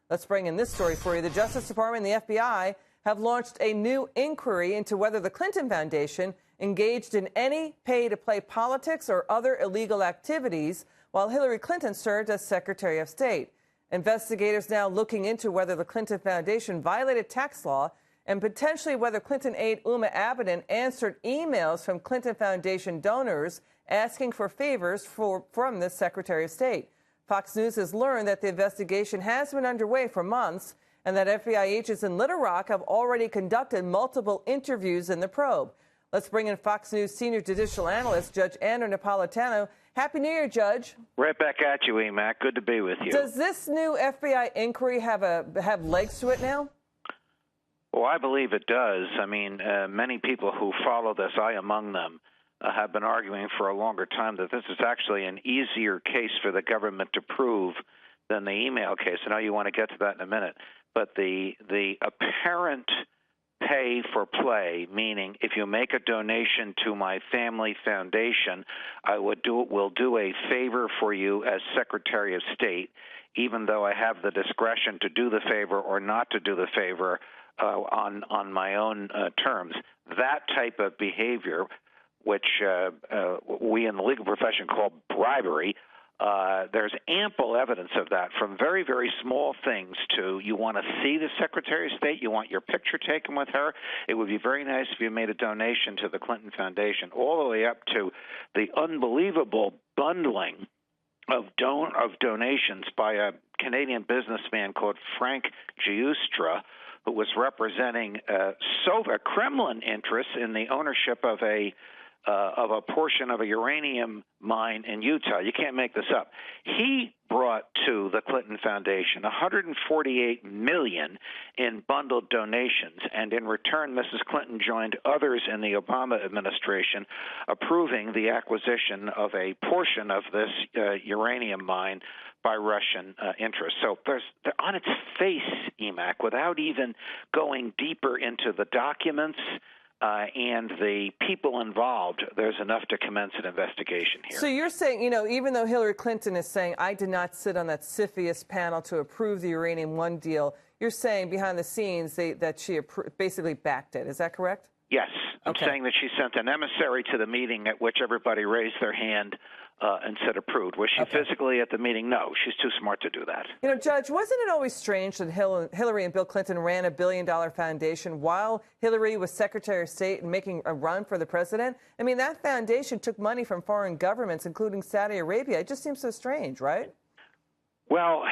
Let's bring in this story for you. The Justice Department and the FBI have launched a new inquiry into whether the Clinton Foundation engaged in any pay-to-play politics or other illegal activities while Hillary Clinton served as Secretary of State. Investigators now looking into whether the Clinton Foundation violated tax law and potentially whether Clinton aide Uma Abedin answered emails from Clinton Foundation donors asking for favors from the Secretary of State. Fox News has learned that the investigation has been underway for months and that FBI agents in Little Rock have already conducted multiple interviews in the probe. Let's bring in Fox News senior judicial analyst, Judge Andrew Napolitano. Happy New Year, Judge. Right back at you, Emac. Good to be with you. Does this new FBI inquiry have legs to it now? Well, I believe it does. I mean, many people who follow this, I among them, have been arguing for a longer time that this is actually an easier case for the government to prove than the email case. I know you want to get to that in a minute. But the apparent pay for play, meaning if you make a donation to my family foundation, will do a favor for you as Secretary of State, even though I have the discretion to do the favor or not to do the favor on my own terms. That type of behavior, which we in the legal profession call bribery, there's ample evidence of that, from very, very small things to you want to see the Secretary of State, you want your picture taken with her. It would be very nice if you made a donation to the Clinton Foundation, all the way up to the unbelievable bundling of donations by a Canadian businessman called Frank Giustra, who was representing Kremlin interests in the ownership of a portion of a uranium mine in Utah. You can't make this up. He brought to the Clinton Foundation $148 million in bundled donations, and in return, Mrs. Clinton joined others in the Obama administration approving the acquisition of a portion of this uranium mine by Russian interests. So on its face, Emac, without even going deeper into the documents and the people involved, there's enough to commence an investigation here. So you're saying, even though Hillary Clinton is saying, I did not sit on that CFIUS panel to approve the Uranium One deal, you're saying behind the scenes that she basically backed it. Is that correct? Yes. I'm saying that she sent an emissary to the meeting at which everybody raised their hand and said approved. Was she physically at the meeting? No, she's too smart to do that. Judge, wasn't it always strange that Hillary and Bill Clinton ran $1 billion foundation while Hillary was Secretary of State and making a run for the president? I mean, that foundation took money from foreign governments, including Saudi Arabia. It just seems so strange, right? Well,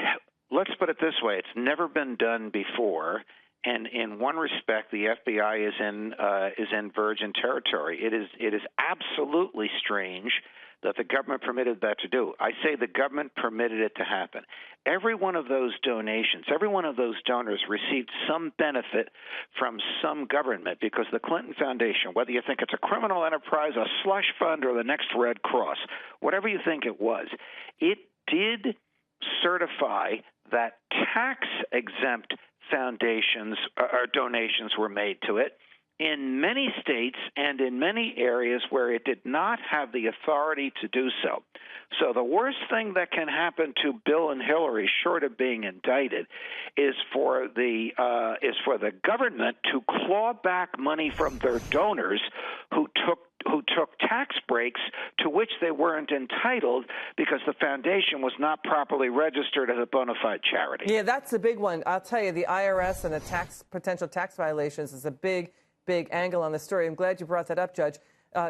let's put it this way. It's never been done before. And in one respect, the FBI is in virgin territory. It is absolutely strange that the government permitted that to do. I say the government permitted it to happen. Every one of those donations, every one of those donors received some benefit from some government, because the Clinton Foundation, whether you think it's a criminal enterprise, a slush fund, or the next Red Cross, whatever you think it was, it did certify that tax-exempt foundations or donations were made to it in many states and in many areas where it did not have the authority to do so. So the worst thing that can happen to Bill and Hillary, short of being indicted, is for the government to claw back money from their donors who took tax breaks to which they weren't entitled because the foundation was not properly registered as a bona fide charity. Yeah, that's the big one. I'll tell you, the IRS and the potential tax violations is a big angle on the story. I'm glad you brought that up, Judge,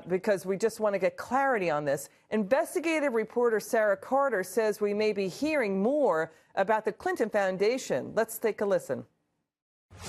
because we just want to get clarity on this. Investigative reporter Sarah Carter says we may be hearing more about the Clinton Foundation. Let's take a listen.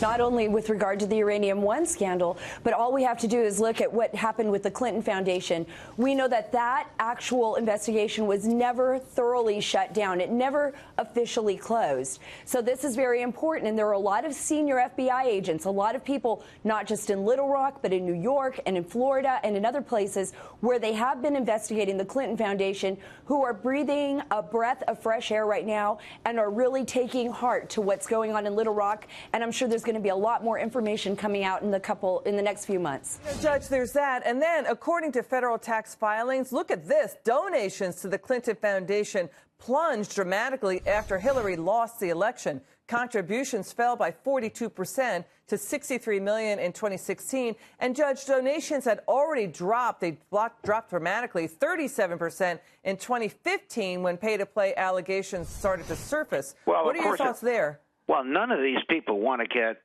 Not only with regard to the Uranium One scandal, but all we have to do is look at what happened with the Clinton Foundation. We know that that actual investigation was never thoroughly shut down. It never officially closed. So this is very important. And there are a lot of senior FBI agents, a lot of people, not just in Little Rock, but in New York and in Florida and in other places where they have been investigating the Clinton Foundation, who are breathing a breath of fresh air right now and are really taking heart to what's going on in Little Rock. And I'm sure there's going to be a lot more information coming out in the next few months. Judge, there's that. And then, according to federal tax filings, look at this. Donations to the Clinton Foundation plunged dramatically after Hillary lost the election. Contributions fell by 42% to $63 million in 2016. And, Judge, donations had already dropped. They dropped dramatically, 37% in 2015 when pay-to-play allegations started to surface. Well, what are your thoughts there? Well, none of these people want to get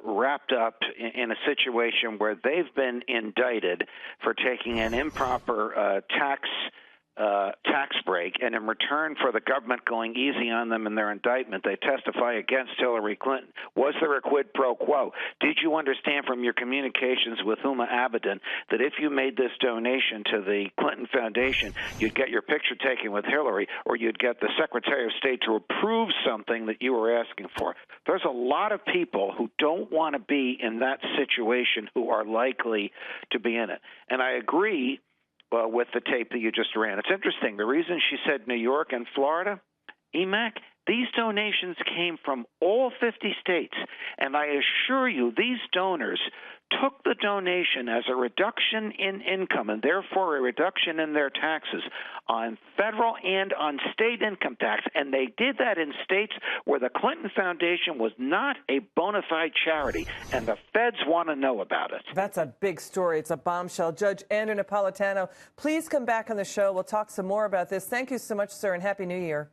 wrapped up in a situation where they've been indicted for taking an improper tax break, and in return for the government going easy on them in their indictment, they testify against Hillary Clinton. Was there a quid pro quo? Did you understand from your communications with Huma Abedin that if you made this donation to the Clinton Foundation, you'd get your picture taken with Hillary, or you'd get the Secretary of State to approve something that you were asking for? There's a lot of people who don't want to be in that situation who are likely to be in it. And I agree with the tape that you just ran. It's interesting. The reason she said New York and Florida, EMAC, these donations came from all 50 states. And I assure you, these donors took the donation as a reduction in income and therefore a reduction in their taxes on federal and on state income tax. And they did that in states where the Clinton Foundation was not a bona fide charity, and the feds want to know about it. That's a big story. It's a bombshell. Judge Andrew Napolitano, please come back on the show. We'll talk some more about this. Thank you so much, sir, and Happy New Year.